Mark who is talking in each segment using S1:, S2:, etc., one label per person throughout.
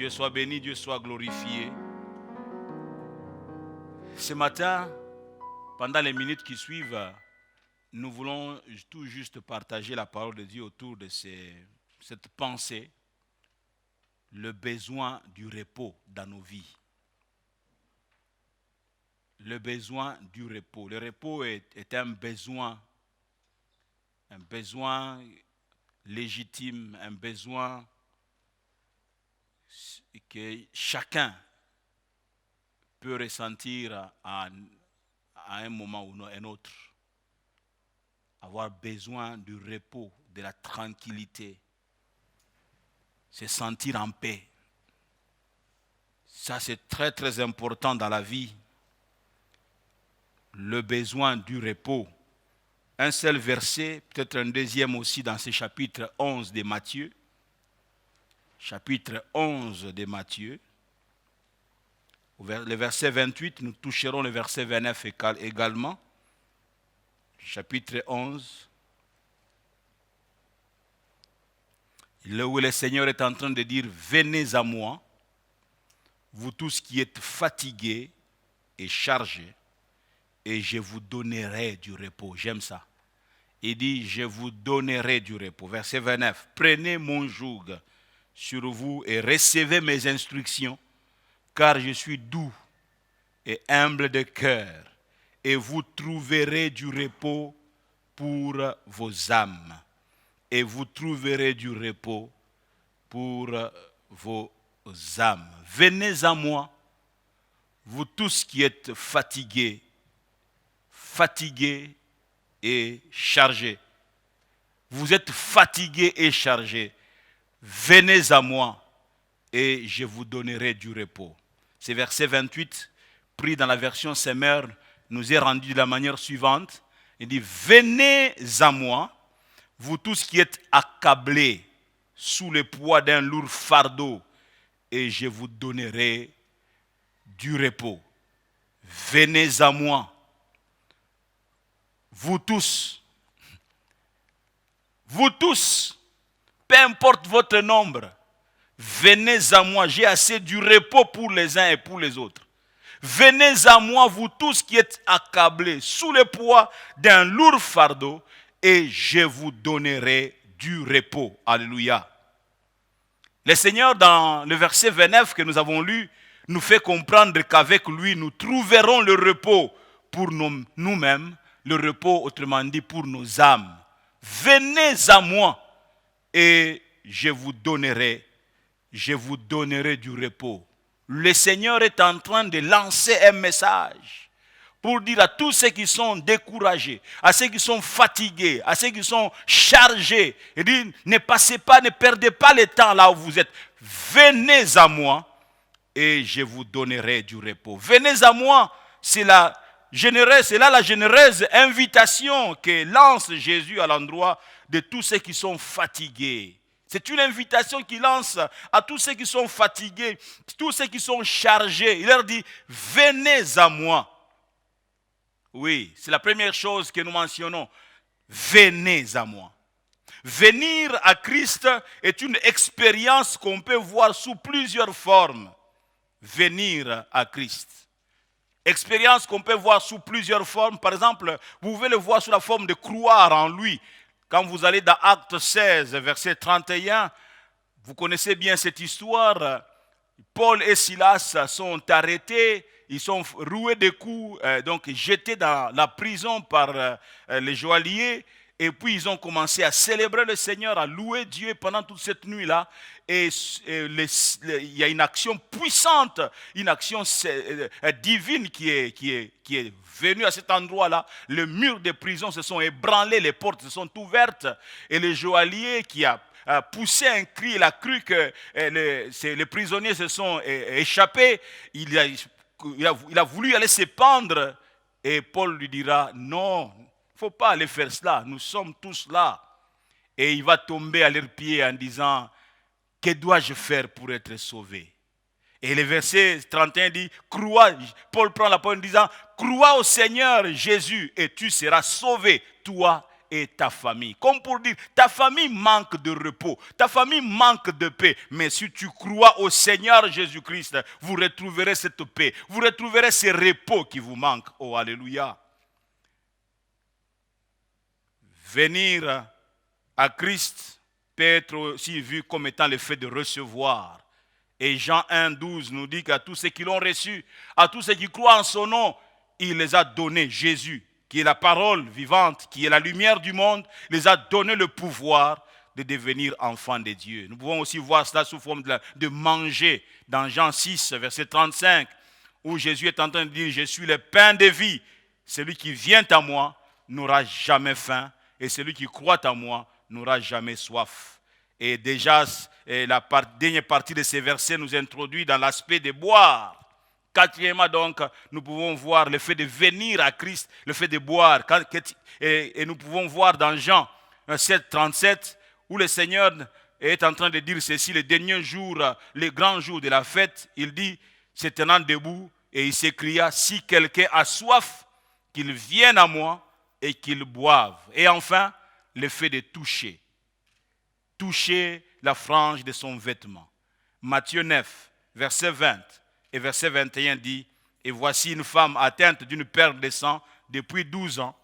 S1: Dieu soit béni, Dieu soit glorifié. Ce matin, pendant les minutes qui suivent, nous voulons tout juste partager la parole de Dieu autour de cette pensée, le besoin du repos dans nos vies. Le besoin du repos. Le repos est un besoin légitime, un besoin que chacun peut ressentir à un moment ou un autre. Avoir besoin du repos, de la tranquillité, se sentir en paix. Ça, c'est très très important dans la vie. Le besoin du repos. Un seul verset, peut-être un deuxième aussi dans ce chapitre 11 de Matthieu. Chapitre 11 de Matthieu. Le verset 28, nous toucherons le verset 29 également. Chapitre 11. Là où le Seigneur est en train de dire, venez à moi, vous tous qui êtes fatigués et chargés, et je vous donnerai du repos. J'aime ça. Il dit, je vous donnerai du repos. Verset 29. Prenez mon joug sur vous et recevez mes instructions, car je suis doux et humble de cœur, et vous trouverez du repos pour vos âmes. Et vous trouverez du repos pour vos âmes. Venez à moi, vous tous qui êtes fatigués et chargés. Vous êtes fatigués et chargés. Venez à moi et je vous donnerai du repos. Ce verset 28, pris dans la version Semeur, nous est rendu de la manière suivante. Il dit, venez à moi, vous tous qui êtes accablés sous le poids d'un lourd fardeau, et je vous donnerai du repos. Venez à moi. Vous tous, peu importe votre nombre, venez à moi, j'ai assez du repos pour les uns et pour les autres. Venez à moi, vous tous qui êtes accablés sous le poids d'un lourd fardeau, et je vous donnerai du repos. Alléluia. Le Seigneur, dans le verset 29 que nous avons lu, nous fait comprendre qu'avec lui, nous trouverons le repos pour nous-mêmes, le repos, autrement dit, pour nos âmes. Venez à moi et je vous donnerai du repos. Le Seigneur est en train de lancer un message pour dire à tous ceux qui sont découragés, à ceux qui sont fatigués, à ceux qui sont chargés, il dit, ne perdez pas le temps là où vous êtes. Venez à moi et je vous donnerai du repos. Venez à moi, c'est la généreuse invitation que lance Jésus à l'endroit de tous ceux qui sont fatigués. C'est une invitation qu'il lance à tous ceux qui sont fatigués, tous ceux qui sont chargés. Il leur dit, venez à moi. Oui, c'est la première chose que nous mentionnons. Venez à moi. Venir à Christ est une expérience qu'on peut voir sous plusieurs formes. Venir à Christ. Expérience qu'on peut voir sous plusieurs formes. Par exemple, vous pouvez le voir sous la forme de croire en lui. Quand vous allez dans Acte 16, verset 31, vous connaissez bien cette histoire. Paul et Silas sont arrêtés, ils sont roués de coups, donc jetés dans la prison par les joailliers. Et puis ils ont commencé à célébrer le Seigneur, à louer Dieu pendant toute cette nuit-là. Et il y a une action puissante, une action divine qui est venue à cet endroit-là. Les murs de prison se sont ébranlés, les portes se sont ouvertes. Et le joaillier qui a poussé un cri, il a cru que les prisonniers se sont échappés. Il a voulu aller se pendre. Et Paul lui dira, non, il ne faut pas aller faire cela, nous sommes tous là. Et il va tomber à leurs pieds en disant, que dois-je faire pour être sauvé? Et le verset 31 dit, Paul prend la parole en disant, crois au Seigneur Jésus et tu seras sauvé, toi et ta famille. Comme pour dire, ta famille manque de repos, ta famille manque de paix. Mais si tu crois au Seigneur Jésus-Christ, vous retrouverez cette paix, vous retrouverez ce repos qui vous manque. Oh, alléluia. Venir à Christ peut être aussi vu comme étant le fait de recevoir. Et Jean 1,12 nous dit qu'à tous ceux qui l'ont reçu, à tous ceux qui croient en son nom, il les a donné, Jésus, qui est la parole vivante, qui est la lumière du monde, les a donné le pouvoir de devenir enfants de Dieu. Nous pouvons aussi voir cela sous forme de manger dans Jean 6, verset 35, où Jésus est en train de dire, je suis le pain de vie. Celui qui vient à moi n'aura jamais faim, et celui qui croit en moi n'aura jamais soif. Et déjà, la dernière partie de ces versets nous introduit dans l'aspect de boire. Quatrièmement, donc, nous pouvons voir le fait de venir à Christ, le fait de boire. Et nous pouvons voir dans Jean 7, 37, où le Seigneur est en train de dire ceci, le dernier jour, le grand jour de la fête, il dit, se tenant debout, et il s'écria, si quelqu'un a soif, qu'il vienne à moi et qu'il boive. Et enfin, le fait de toucher la frange de son vêtement. Matthieu 9, verset 20 et verset 21 dit, et voici une femme atteinte d'une perte de sang depuis 12 ans,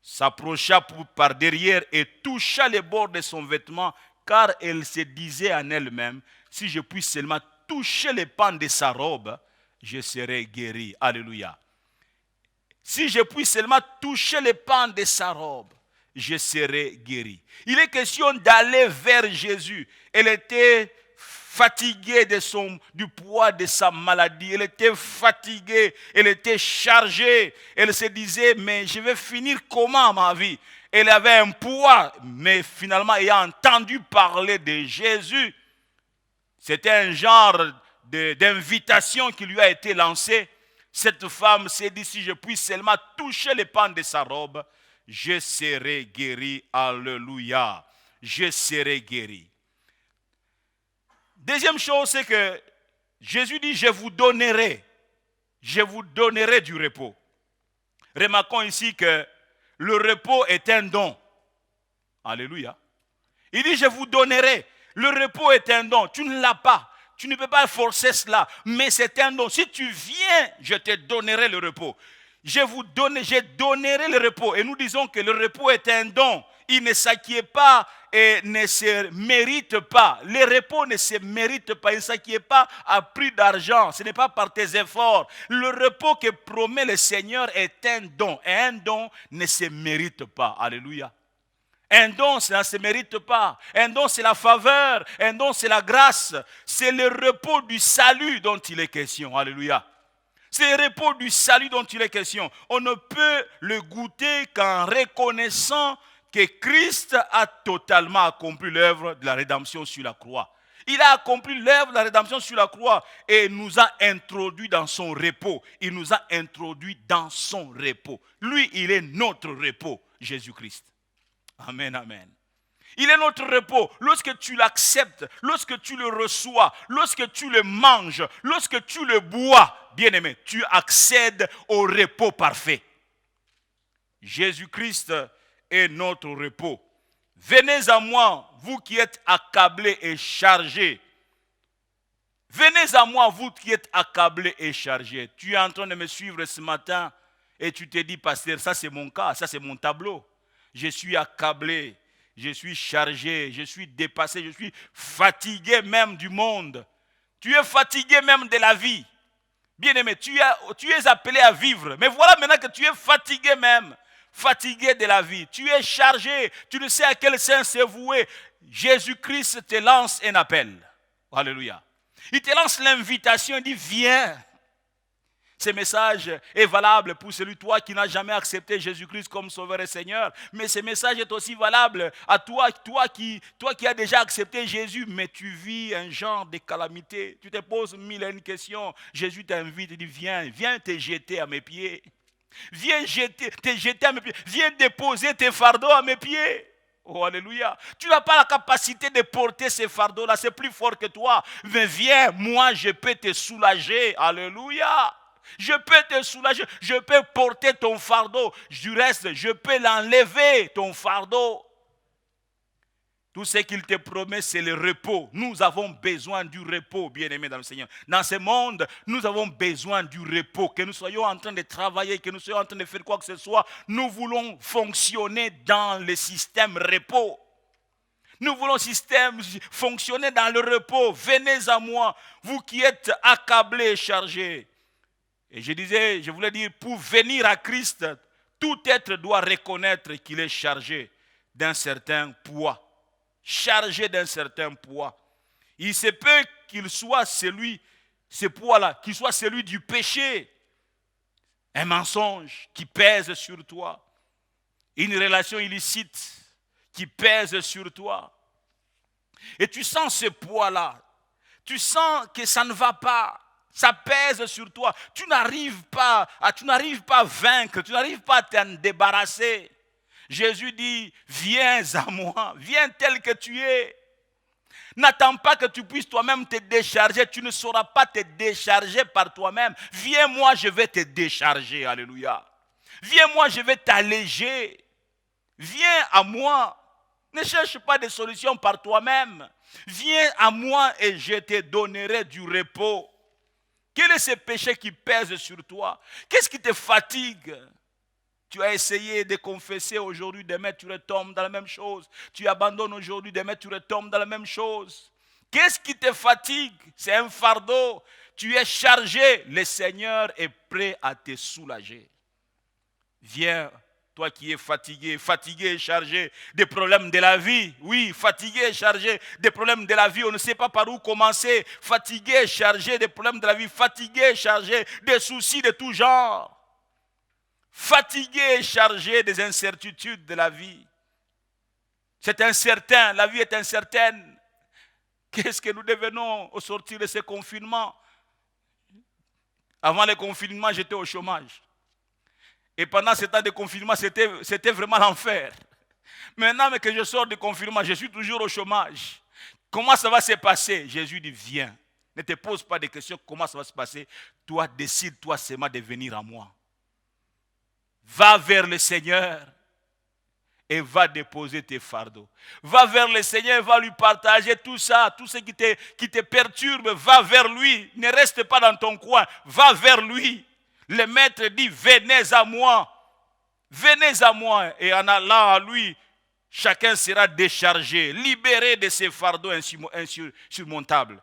S1: s'approcha par derrière et toucha les bords de son vêtement, car elle se disait en elle-même, si je puis seulement toucher les pans de sa robe, je serai guéri. Alléluia. Si je puis seulement toucher les pans de sa robe, je serai guéri. Il est question d'aller vers Jésus. Elle était fatiguée du poids de sa maladie. Elle était fatiguée, elle était chargée. Elle se disait, mais je vais finir comment ma vie? Elle avait un poids, mais finalement, ayant entendu parler de Jésus, c'était un genre d'invitation qui lui a été lancée. Cette femme s'est dit, si je puis seulement toucher les pans de sa robe, je serai guéri. Alléluia. Je serai guéri. Deuxième chose, c'est que Jésus dit, je vous donnerai du repos. Remarquons ici que le repos est un don. Alléluia. Il dit, je vous donnerai. Le repos est un don. Tu ne l'as pas. Tu ne peux pas forcer cela. Mais c'est un don. Si tu viens, je te donnerai le repos. Je donnerai le repos. Et nous disons que le repos est un don. Il ne s'acquiert pas et ne se mérite pas. Le repos ne se mérite pas. Il ne s'acquiert pas à prix d'argent. Ce n'est pas par tes efforts. Le repos que promet le Seigneur est un don. Et un don ne se mérite pas. Alléluia. Un don, ça ne se mérite pas. Un don, c'est la faveur. Un don, c'est la grâce. C'est le repos du salut dont il est question. Alléluia. C'est le repos du salut dont il est question. On ne peut le goûter qu'en reconnaissant que Christ a totalement accompli l'œuvre de la rédemption sur la croix. Il a accompli l'œuvre de la rédemption sur la croix et nous a introduits dans son repos. Il nous a introduits dans son repos. Lui, il est notre repos, Jésus-Christ. Amen, amen. Il est notre repos. Lorsque tu l'acceptes, lorsque tu le reçois, lorsque tu le manges, lorsque tu le bois, bien-aimé, tu accèdes au repos parfait. Jésus-Christ est notre repos. Venez à moi, vous qui êtes accablés et chargés. Venez à moi, vous qui êtes accablés et chargés. Tu es en train de me suivre ce matin et tu te dis, pasteur, ça c'est mon cas, ça c'est mon tableau. Je suis accablé, je suis chargé, je suis dépassé, je suis fatigué même du monde. Tu es fatigué même de la vie. Bien-aimé, tu es appelé à vivre. Mais voilà maintenant que tu es fatigué même. Fatigué de la vie. Tu es chargé. Tu ne sais à quel sens c'est voué. Jésus-Christ te lance un appel. Alléluia. Il te lance l'invitation. Il dit, viens. Ce message est valable pour celui toi qui n'a jamais accepté Jésus-Christ comme Sauveur et Seigneur. Mais ce message est aussi valable à toi qui as déjà accepté Jésus, mais tu vis un genre de calamité. Tu te poses mille et une questions. Jésus t'invite, il dit, viens te jeter à mes pieds. Viens te jeter à mes pieds. Viens déposer tes fardeaux à mes pieds. Oh, alléluia. Tu n'as pas la capacité de porter ces fardeaux-là. C'est plus fort que toi. Mais viens, moi je peux te soulager. Alléluia. Je peux te soulager, je peux porter ton fardeau. Du reste, je peux l'enlever, ton fardeau. Tout ce qu'il te promet, c'est le repos. Nous avons besoin du repos, bien-aimés dans le Seigneur. Dans ce monde, nous avons besoin du repos. Que nous soyons en train de travailler, que nous soyons en train de faire quoi que ce soit, nous voulons fonctionner dans le système repos. Nous voulons fonctionner dans le repos. Venez à moi, vous qui êtes accablés et chargés. Et je voulais dire, pour venir à Christ, tout être doit reconnaître qu'il est chargé d'un certain poids. Chargé d'un certain poids. Il se peut qu'il soit ce poids-là, qu'il soit celui du péché. Un mensonge qui pèse sur toi. Une relation illicite qui pèse sur toi. Et tu sens ce poids-là. Tu sens que ça ne va pas. Ça pèse sur toi. Tu n'arrives pas à vaincre. Tu n'arrives pas à t'en débarrasser. Jésus dit, viens à moi, viens tel que tu es. N'attends pas que tu puisses toi-même te décharger, tu ne sauras pas te décharger par toi-même. Viens moi, je vais te décharger, alléluia. Viens moi, je vais t'alléger. Viens à moi, ne cherche pas de solutions par toi-même. Viens à moi et je te donnerai du repos. Quel est ce péché qui pèse sur toi? Qu'est-ce qui te fatigue? Tu as essayé de confesser aujourd'hui, demain tu retombes dans la même chose. Tu abandonnes aujourd'hui, demain tu retombes dans la même chose. Qu'est-ce qui te fatigue? C'est un fardeau. Tu es chargé. Le Seigneur est prêt à te soulager. Viens, toi qui es fatigué et chargé des problèmes de la vie. Oui, fatigué et chargé des problèmes de la vie. On ne sait pas par où commencer. Fatigué et chargé des problèmes de la vie. Fatigué et chargé des soucis de tout genre. Fatigué et chargé des incertitudes de la vie. C'est incertain, la vie est incertaine. Qu'est-ce que nous devenons au sortir de ce confinement? Avant le confinement, j'étais au chômage. Et pendant ce temps de confinement, c'était vraiment l'enfer. Maintenant que je sors du confinement, je suis toujours au chômage. Comment ça va se passer? Jésus dit, viens. Ne te pose pas de questions, comment ça va se passer? Toi, décide-toi seulement de venir à moi. Va vers le Seigneur et va déposer tes fardeaux. Va vers le Seigneur, va lui partager tout ça, tout ce qui te perturbe, va vers lui. Ne reste pas dans ton coin, va vers lui. Le maître dit, venez à moi. Venez à moi. Et en allant à lui, chacun sera déchargé, libéré de ses fardeaux insurmontables.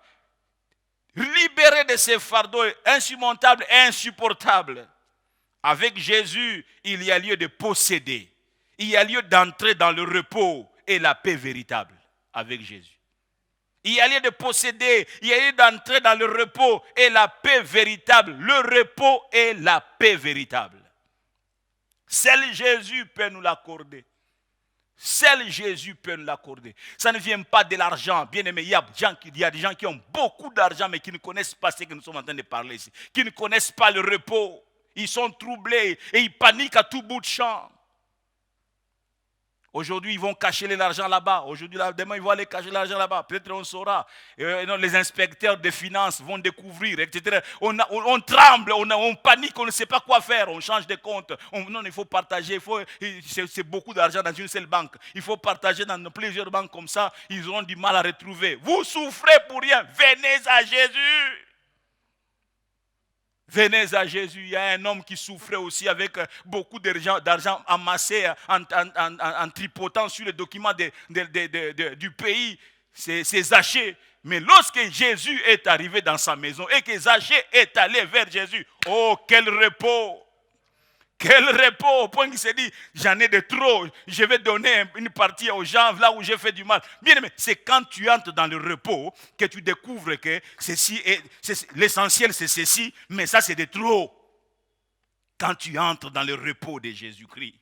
S1: Libéré de ses fardeaux insurmontables et insupportables. Avec Jésus, il y a lieu de posséder. Il y a lieu d'entrer dans le repos et la paix véritable avec Jésus. Il y a lieu de posséder, il y a lieu d'entrer dans le repos et la paix véritable. Le repos et la paix véritable. Seul Jésus peut nous l'accorder. Seul Jésus peut nous l'accorder. Ça ne vient pas de l'argent. Bien aimé, il y a des gens qui ont beaucoup d'argent mais qui ne connaissent pas ce que nous sommes en train de parler ici. Qui ne connaissent pas le repos. Ils sont troublés et ils paniquent à tout bout de champ. Aujourd'hui, ils vont cacher l'argent là-bas. Aujourd'hui, demain, ils vont aller cacher l'argent là-bas. Peut-être on saura. Les inspecteurs des finances vont découvrir, etc. On tremble, on panique, on ne sait pas quoi faire. On change de compte. Non, il faut partager. C'est beaucoup d'argent dans une seule banque. Il faut partager dans plusieurs banques comme ça. Ils auront du mal à retrouver. Vous souffrez pour rien. Venez à Jésus. Venez à Jésus. Il y a un homme qui souffrait aussi avec beaucoup d'argent amassé en tripotant sur les documents du pays. C'est Zachée. Mais lorsque Jésus est arrivé dans sa maison et que Zachée est allé vers Jésus, oh quel repos! Quel repos, au point qu'il s'est dit, j'en ai de trop, je vais donner une partie aux gens là où j'ai fait du mal. Bien aimé, c'est quand tu entres dans le repos que tu découvres que l'essentiel c'est ceci, mais ça c'est de trop. Quand tu entres dans le repos de Jésus-Christ,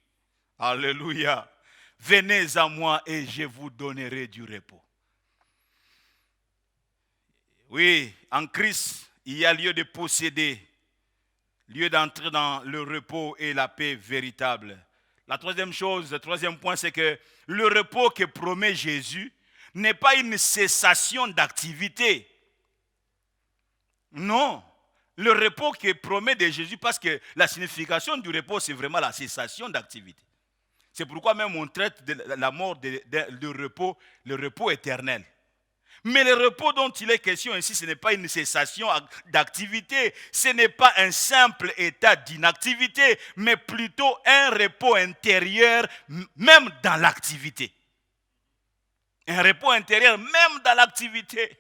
S1: alléluia, venez à moi et je vous donnerai du repos. Oui, en Christ, il y a lieu de posséder. Lieu d'entrer dans le repos et la paix véritable. La troisième chose, le troisième point, c'est que le repos que promet Jésus n'est pas une cessation d'activité. Non, le repos que promet de Jésus, parce que la signification du repos, c'est vraiment la cessation d'activité. C'est pourquoi même on traite de la mort de repos, le repos éternel. Mais le repos dont il est question ici, ce n'est pas une cessation d'activité, ce n'est pas un simple état d'inactivité, mais plutôt un repos intérieur, même dans l'activité. Un repos intérieur, même dans l'activité.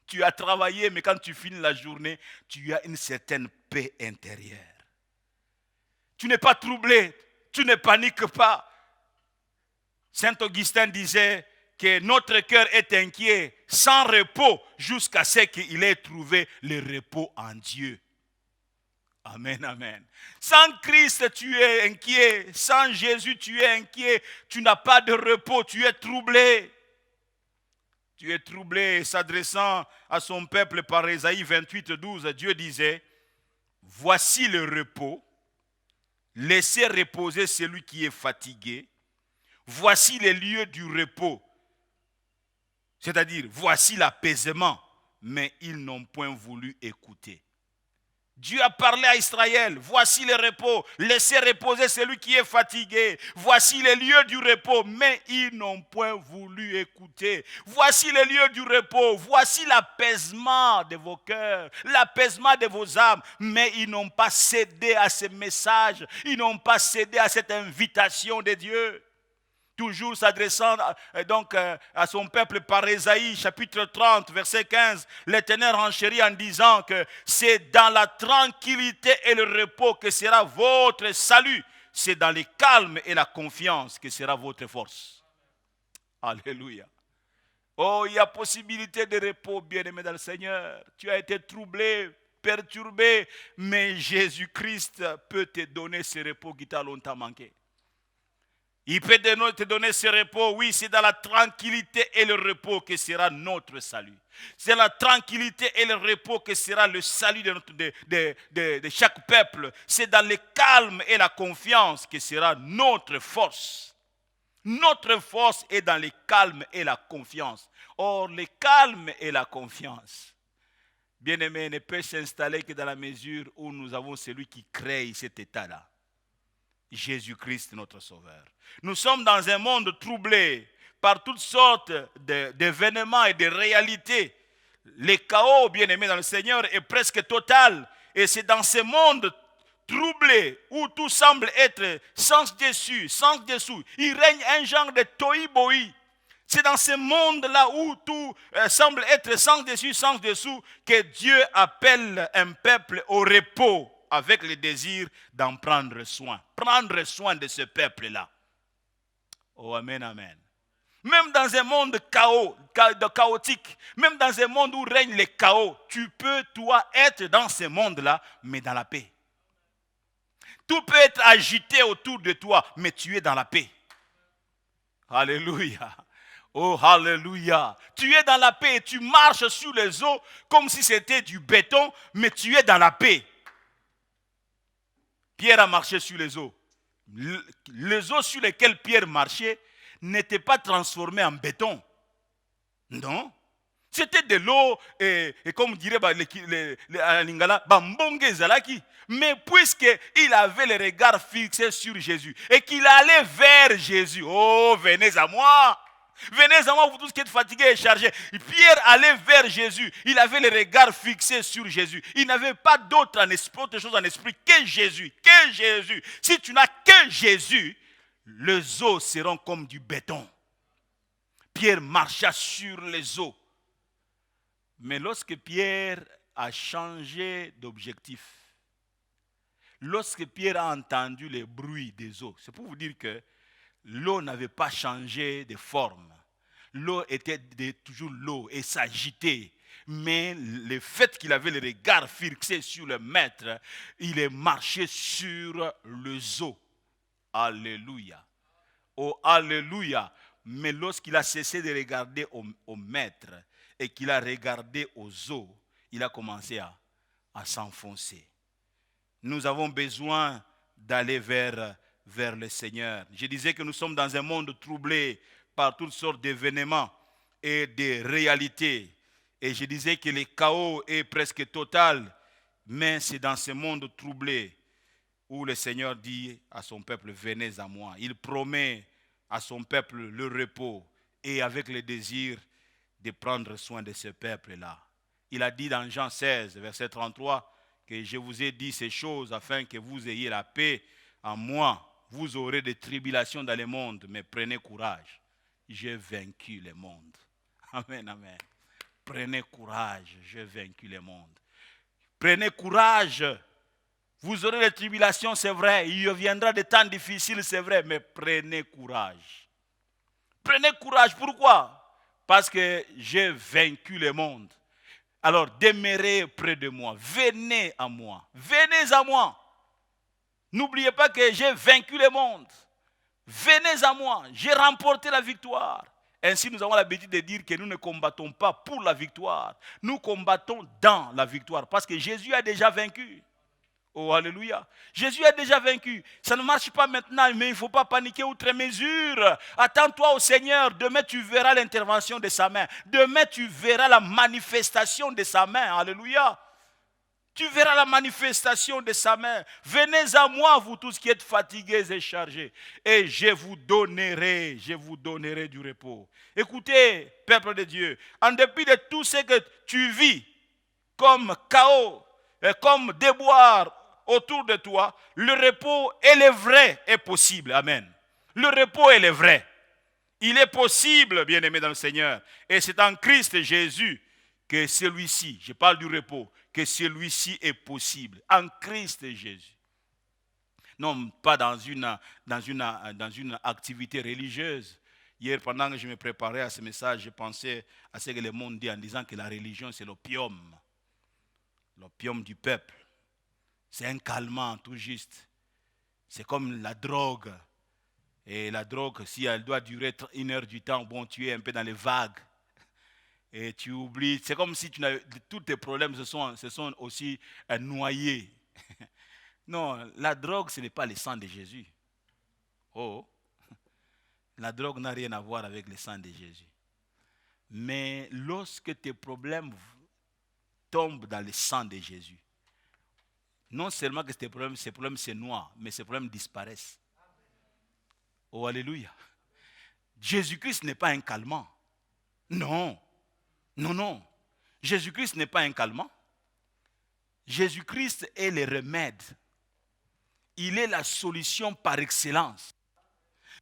S1: Tu as travaillé, mais quand tu finis la journée, tu as une certaine paix intérieure. Tu n'es pas troublé, tu ne paniques pas. Saint Augustin disait que notre cœur est inquiet, sans repos, jusqu'à ce qu'il ait trouvé le repos en Dieu. Amen, amen. Sans Christ, tu es inquiet. Sans Jésus, tu es inquiet. Tu n'as pas de repos, tu es troublé. Tu es troublé. S'adressant à son peuple par Ésaïe 28, 12, Dieu disait, voici le repos, laissez reposer celui qui est fatigué. Voici les lieux du repos. C'est-à-dire, voici l'apaisement, mais ils n'ont point voulu écouter. Dieu a parlé à Israël, voici le repos, laissez reposer celui qui est fatigué. Voici les lieux du repos, mais ils n'ont point voulu écouter. Voici les lieux du repos, voici l'apaisement de vos cœurs, l'apaisement de vos âmes, mais ils n'ont pas cédé à ce message, ils n'ont pas cédé à cette invitation de Dieu. Toujours s'adressant donc à son peuple par Ésaïe, chapitre 30, verset 15, l'Éternel renchérit en disant que c'est dans la tranquillité et le repos que sera votre salut. C'est dans le calme et la confiance que sera votre force. Alléluia. Oh, il y a possibilité de repos, bien-aimé dans le Seigneur. Tu as été troublé, perturbé, mais Jésus-Christ peut te donner ce repos qui t'a longtemps manqué. Il peut te donner ce repos. Oui, c'est dans la tranquillité et le repos que sera notre salut. C'est la tranquillité et le repos que sera le salut de chaque peuple. C'est dans le calme et la confiance que sera notre force. Notre force est dans le calme et la confiance. Or, le calme et la confiance, bien-aimé, ne peut s'installer que dans la mesure où nous avons celui qui crée cet état-là. Jésus-Christ, notre Sauveur. Nous sommes dans un monde troublé par toutes sortes d'événements et de réalités. Le chaos, bien-aimé dans le Seigneur, est presque total. Et c'est dans ce monde troublé où tout semble être sans dessus, sans dessous. Il règne un genre de tohu-bohu. C'est dans ce monde-là où tout semble être sans dessus, sans dessous, que Dieu appelle un peuple au repos, avec le désir d'en prendre soin. Prendre soin de ce peuple-là. Oh, amen, amen. Même dans un monde chaotique, même dans un monde où règne le chaos, tu peux, toi, être dans ce monde-là, mais dans la paix. Tout peut être agité autour de toi, mais tu es dans la paix. Alléluia. Oh, alléluia. Tu es dans la paix et tu marches sur les eaux comme si c'était du béton, mais tu es dans la paix. Pierre a marché sur les eaux. Les eaux sur lesquelles Pierre marchait n'étaient pas transformées en béton. Non. C'était de l'eau, et comme dirait à Lingala, bambonge zalaki. Mais puisqu'il avait le regard fixé sur Jésus et qu'il allait vers Jésus, oh, venez à moi. Venez à moi, vous tous qui êtes fatigués et chargés. Pierre allait vers Jésus. Il avait le regard fixé sur Jésus. Il n'avait pas autre chose en esprit que Jésus. Que Jésus. Si tu n'as que Jésus, les eaux seront comme du béton. Pierre marcha sur les eaux. Mais lorsque Pierre a changé d'objectif, lorsque Pierre a entendu les bruits des eaux, c'est pour vous dire que l'eau n'avait pas changé de forme. L'eau était toujours l'eau et s'agitait. Mais le fait qu'il avait le regard fixé sur le maître, il est marché sur les eaux. Alléluia. Oh, alléluia. Mais lorsqu'il a cessé de regarder au maître et qu'il a regardé aux eaux, il a commencé à s'enfoncer. Nous avons besoin d'aller vers le Seigneur. Je disais que nous sommes dans un monde troublé par toutes sortes d'événements et de réalités. Et je disais que le chaos est presque total. Mais c'est dans ce monde troublé où le Seigneur dit à son peuple, venez à moi. Il promet à son peuple le repos et avec le désir de prendre soin de ce peuple-là. Il a dit dans Jean 16, verset 33, que je vous ai dit ces choses afin que vous ayez la paix en moi. Vous aurez des tribulations dans le monde, mais prenez courage. J'ai vaincu le monde. Amen, amen. Prenez courage, j'ai vaincu le monde. Prenez courage. Vous aurez des tribulations, c'est vrai. Il viendra des temps difficiles, c'est vrai. Mais prenez courage. Prenez courage. Pourquoi? Parce que j'ai vaincu le monde. Alors demeurez près de moi. Venez à moi. Venez à moi. N'oubliez pas que j'ai vaincu le monde. Venez à moi. J'ai remporté la victoire. Ainsi, nous avons l'habitude de dire que nous ne combattons pas pour la victoire. Nous combattons dans la victoire. Parce que Jésus a déjà vaincu. Oh, alléluia. Jésus a déjà vaincu. Ça ne marche pas maintenant, mais il ne faut pas paniquer outre mesure. Attends-toi au Seigneur. Demain, tu verras l'intervention de sa main. Demain, tu verras la manifestation de sa main. Alléluia. Tu verras la manifestation de sa main. Venez à moi, vous tous qui êtes fatigués et chargés, et je vous donnerai du repos. Écoutez, peuple de Dieu, en dépit de tout ce que tu vis comme chaos, et comme déboire autour de toi, le repos, il est vrai, est possible. Amen. Le repos, il est vrai. Il est possible, bien-aimé dans le Seigneur. Et c'est en Christ Jésus que celui-ci, je parle du repos, que celui-ci est possible. En Christ Jésus. Non, pas dans une activité religieuse. Hier, pendant que je me préparais à ce message, je pensais à ce que le monde dit en disant que la religion, c'est l'opium. L'opium du peuple. C'est un calmant, tout juste. C'est comme la drogue. Et la drogue, si elle doit durer 1 heure du temps, bon, tu es un peu dans les vagues. Et tu oublies. C'est comme si tous tes problèmes se sont aussi noyés. Non, la drogue, ce n'est pas le sang de Jésus. Oh, la drogue n'a rien à voir avec le sang de Jésus. Mais lorsque tes problèmes tombent dans le sang de Jésus, non seulement que ces problèmes se noient, mais ces problèmes disparaissent. Oh, alléluia. Jésus-Christ n'est pas un calmant. Non. Non, non. Jésus-Christ n'est pas un calmant. Jésus-Christ est le remède. Il est la solution par excellence.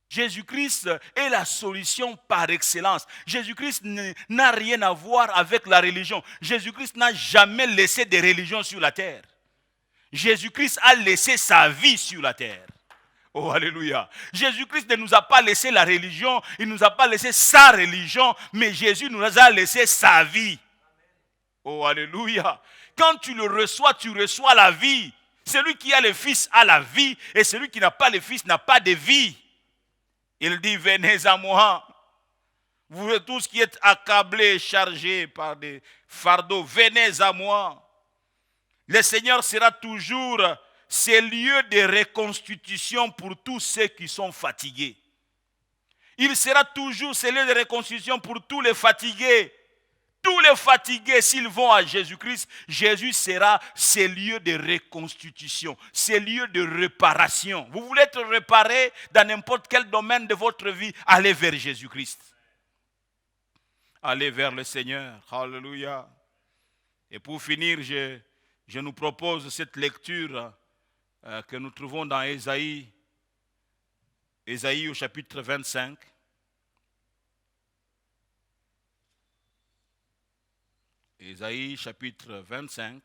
S1: Jésus-Christ est la solution par excellence. Jésus-Christ n'a rien à voir avec la religion. Jésus-Christ n'a jamais laissé de religion sur la terre. Jésus-Christ a laissé sa vie sur la terre. Oh, alléluia. Jésus-Christ ne nous a pas laissé la religion, il ne nous a pas laissé sa religion, mais Jésus nous a laissé sa vie. Oh, alléluia. Quand tu le reçois, tu reçois la vie. Celui qui a le Fils a la vie, et celui qui n'a pas le Fils n'a pas de vie. Il dit, venez à moi. Vous tous qui êtes accablés, chargés par des fardeaux, venez à moi. Le Seigneur sera toujours ce lieu de reconstitution pour tous ceux qui sont fatigués. Il sera toujours ce lieu de reconstitution pour tous les fatigués. Tous les fatigués, s'ils vont à Jésus-Christ, Jésus sera ce lieu de reconstitution, ce lieu de réparation. Vous voulez être réparé dans n'importe quel domaine de votre vie, allez vers Jésus-Christ. Allez vers le Seigneur. Alléluia. Et pour finir, je nous propose cette lecture que nous trouvons dans Ésaïe au chapitre 25. Ésaïe chapitre 25,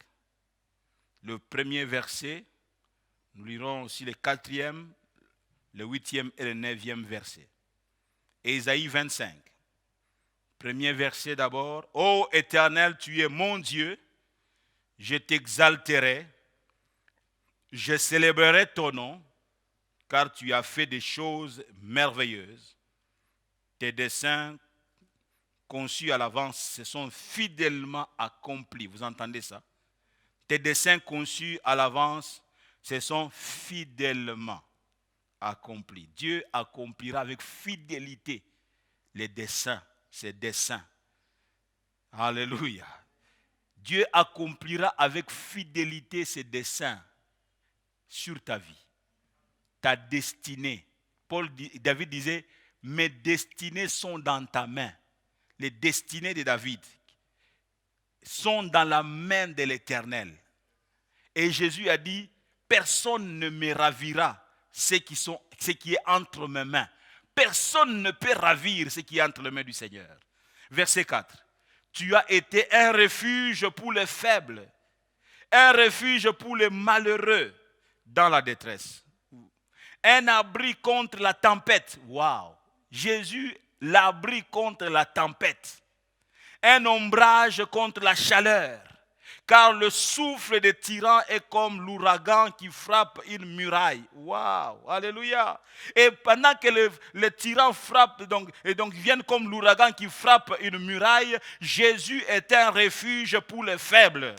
S1: le premier verset. Nous lirons aussi le 4e, le 8e et le 9e verset. Ésaïe 25, premier verset d'abord. Ô Éternel, tu es mon Dieu, je t'exalterai, je célébrerai ton nom, car tu as fait des choses merveilleuses. Tes desseins conçus à l'avance se sont fidèlement accomplis. Vous entendez ça? Tes desseins conçus à l'avance se sont fidèlement accomplis. Dieu accomplira avec fidélité les desseins, ses desseins. Alléluia. Dieu accomplira avec fidélité ses desseins sur ta vie, ta destinée. David disait, mes destinées sont dans ta main. Les destinées de David sont dans la main de l'Éternel. Et Jésus a dit, personne ne me ravira ce qui est entre mes mains. Personne ne peut ravir ce qui est entre les mains du Seigneur. Verset 4. Tu as été un refuge pour les faibles, un refuge pour les malheureux dans la détresse. Un abri contre la tempête. Waouh! Jésus, l'abri contre la tempête. Un ombrage contre la chaleur. Car le souffle des tyrans est comme l'ouragan qui frappe une muraille. Waouh! Alléluia! Et pendant que les tyrans frappent, donc viennent comme l'ouragan qui frappe une muraille, Jésus est un refuge pour les faibles.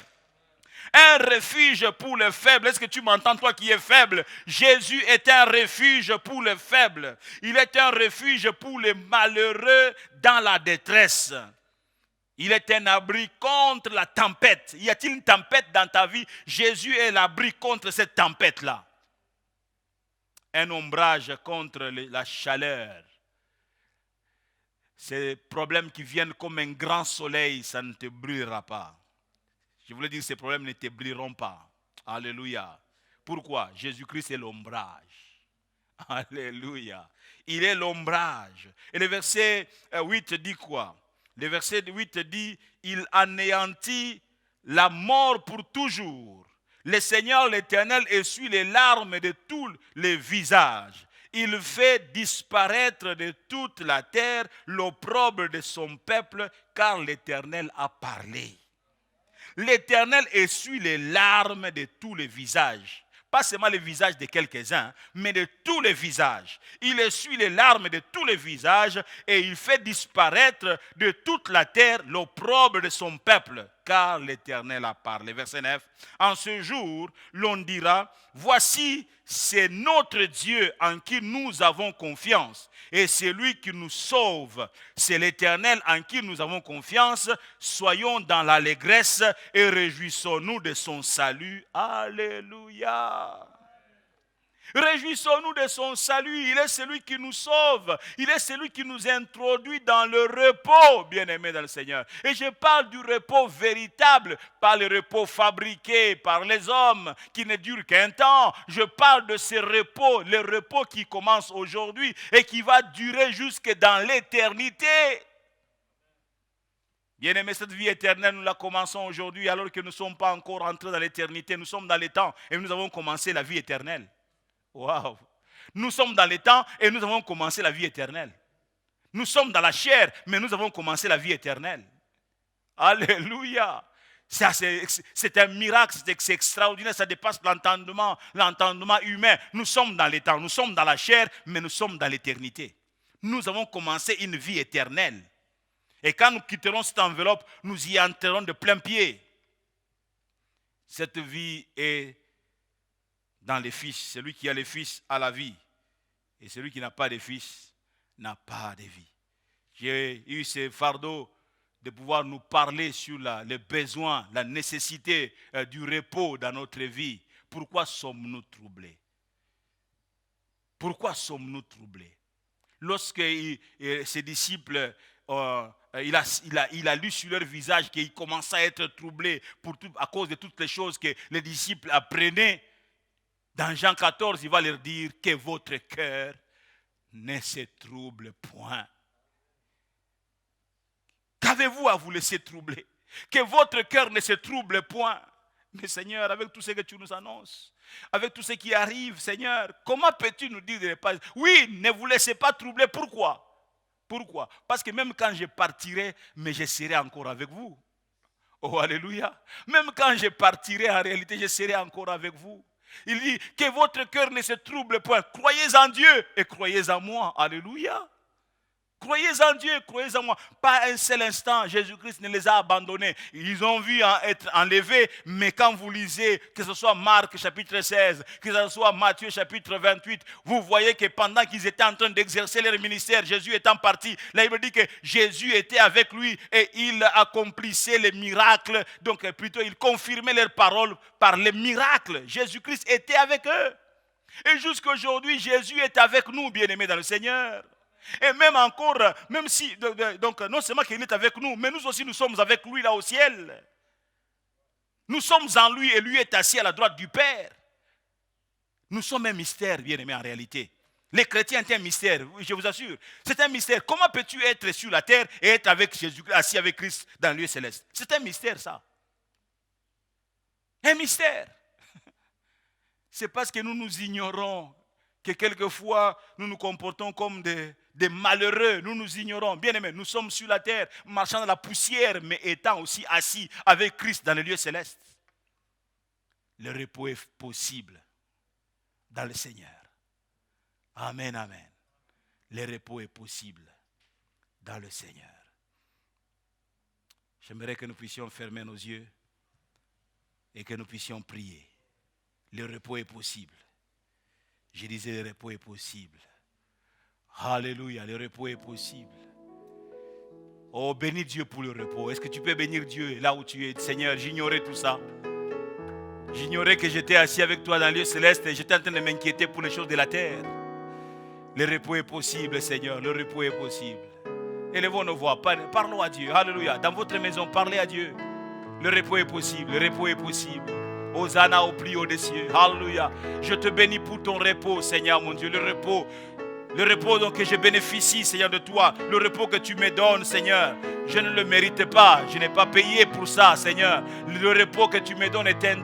S1: Un refuge pour les faibles. Est-ce que tu m'entends, toi qui es faible? Jésus est un refuge pour les faibles. Il est un refuge pour les malheureux dans la détresse. Il est un abri contre la tempête. Y a-t-il une tempête dans ta vie? Jésus est l'abri contre cette tempête-là. Un ombrage contre la chaleur. Ces problèmes qui viennent comme un grand soleil, ça ne te brûlera pas. Je voulais dire, ces problèmes ne te brilleront pas. Alléluia. Pourquoi? Jésus-Christ est l'ombrage. Alléluia. Il est l'ombrage. Et le verset 8 dit quoi? Le verset 8 dit, il anéantit la mort pour toujours. Le Seigneur l'Éternel essuie les larmes de tous les visages. Il fait disparaître de toute la terre l'opprobre de son peuple, car l'Éternel a parlé. L'Éternel essuie les larmes de tous les visages. Pas seulement les visages de quelques-uns, mais de tous les visages. Il essuie les larmes de tous les visages et il fait disparaître de toute la terre l'opprobre de son peuple, car l'Éternel a parlé. Verset 9. En ce jour, l'on dira, voici, c'est notre Dieu en qui nous avons confiance. Et c'est lui qui nous sauve. C'est l'Éternel en qui nous avons confiance. Soyons dans l'allégresse et réjouissons-nous de son salut. Alléluia. Réjouissons-nous de son salut. Il est celui qui nous sauve. Il est celui qui nous introduit dans le repos, bien-aimés dans le Seigneur. Et je parle du repos véritable, pas le repos fabriqué par les hommes qui ne dure qu'un temps. Je parle de ce repos, le repos qui commence aujourd'hui et qui va durer jusque dans l'éternité. Bien-aimés, cette vie éternelle, nous la commençons aujourd'hui alors que nous ne sommes pas encore entrés dans l'éternité. Nous sommes dans les temps et nous avons commencé la vie éternelle. Waouh! Nous sommes dans les temps et nous avons commencé la vie éternelle. Nous sommes dans la chair, mais nous avons commencé la vie éternelle. Alléluia! Ça, c'est un miracle, c'est extraordinaire, ça dépasse l'entendement humain. Nous sommes dans les temps, nous sommes dans la chair, mais nous sommes dans l'éternité. Nous avons commencé une vie éternelle. Et quand nous quitterons cette enveloppe, nous y entrerons de plein pied. Cette vie est dans les fils. Celui qui a les fils a la vie. Et celui qui n'a pas de fils n'a pas de vie. J'ai eu ce fardeau de pouvoir nous parler sur les besoins, la nécessité du repos dans notre vie. Pourquoi sommes-nous troublés? Pourquoi sommes-nous troublés? Lorsque ses disciples, il a lu sur leur visage qu'ils commençaient à être troublés à cause de toutes les choses que les disciples apprenaient, dans Jean 14, il va leur dire que votre cœur ne se trouble point. Qu'avez-vous à vous laisser troubler? Que votre cœur ne se trouble point. Mais Seigneur, avec tout ce que tu nous annonces, avec tout ce qui arrive, Seigneur, comment peux-tu nous dire de ne pas... Oui, ne vous laissez pas troubler. Pourquoi? Pourquoi? Parce que même quand je partirai, mais je serai encore avec vous. Oh, alléluia. Même quand je partirai, en réalité, je serai encore avec vous. Il dit que votre cœur ne se trouble point. Croyez en Dieu et croyez en moi. Alléluia. Croyez en Dieu, croyez en moi. Pas un seul instant, Jésus-Christ ne les a abandonnés. Ils ont vu être enlevés, mais quand vous lisez, que ce soit Marc chapitre 16, que ce soit Matthieu chapitre 28, vous voyez que pendant qu'ils étaient en train d'exercer leur ministère, Jésus étant parti, la Bible dit que Jésus était avec lui et il accomplissait les miracles. Donc plutôt, il confirmait leurs paroles par les miracles. Jésus-Christ était avec eux. Et jusqu'à aujourd'hui, Jésus est avec nous, bien-aimés dans le Seigneur. Et même encore, même si, donc non seulement qu'il est avec nous, mais nous aussi nous sommes avec lui là au ciel. Nous sommes en lui et lui est assis à la droite du Père. Nous sommes un mystère, bien-aimés, en réalité. Les chrétiens sont un mystère, je vous assure. C'est un mystère. Comment peux-tu être sur la terre et être avec Jésus, assis avec Christ dans le lieu céleste? C'est un mystère, ça. Un mystère. C'est parce que nous nous ignorons que quelquefois nous nous comportons comme des malheureux. Nous nous ignorons. Bien aimés, nous sommes sur la terre, marchant dans la poussière, mais étant aussi assis avec Christ dans le lieu céleste. Le repos est possible dans le Seigneur. Amen, amen. Le repos est possible dans le Seigneur. J'aimerais que nous puissions fermer nos yeux et que nous puissions prier. Le repos est possible. Je disais, le repos est possible. Alléluia, le repos est possible. Oh, bénis Dieu pour le repos. Est-ce que tu peux bénir Dieu là où tu es? Seigneur, j'ignorais tout ça. J'ignorais que j'étais assis avec toi dans le lieu céleste et j'étais en train de m'inquiéter pour les choses de la terre. Le repos est possible, Seigneur. Le repos est possible. Élevons nos voix. Parlons à Dieu. Alléluia. Dans votre maison, parlez à Dieu. Le repos est possible. Le repos est possible. Hosanna au plus haut des cieux. Alléluia. Je te bénis pour ton repos, Seigneur mon Dieu. Le repos donc que je bénéficie, Seigneur, de toi. Le repos que tu me donnes, Seigneur. Je ne le mérite pas. Je n'ai pas payé pour ça, Seigneur. Le repos que tu me donnes est un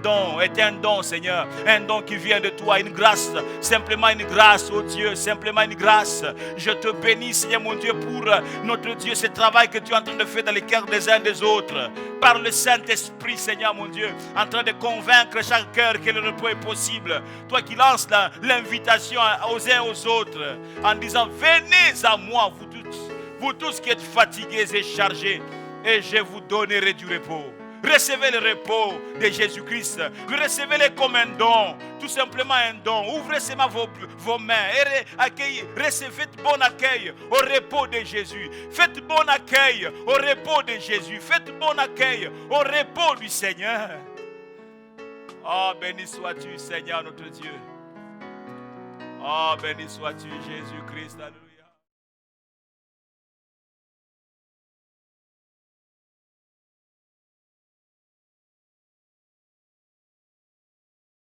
S1: don, Seigneur. Un don qui vient de toi, une grâce. Simplement une grâce, oh Dieu. Simplement une grâce. Je te bénis, Seigneur mon Dieu, pour notre Dieu, ce travail que tu es en train de faire dans les cœurs des uns des autres. Par le Saint-Esprit, Seigneur mon Dieu. En train de convaincre chaque cœur que le repos est possible. Toi qui lances l'invitation aux uns aux autres. En disant, venez à moi, vous tous qui êtes fatigués et chargés, et je vous donnerai du repos. Recevez le repos de Jésus-Christ. Recevez-le comme un don. Tout simplement un don. Ouvrez seulement vos mains et faites bon accueil au repos de Jésus. Faites bon accueil au repos de Jésus. Faites bon accueil au repos du Seigneur. Oh, béni sois-tu, Seigneur notre Dieu. Oh, béni sois-tu, Jésus-Christ. Alléluia.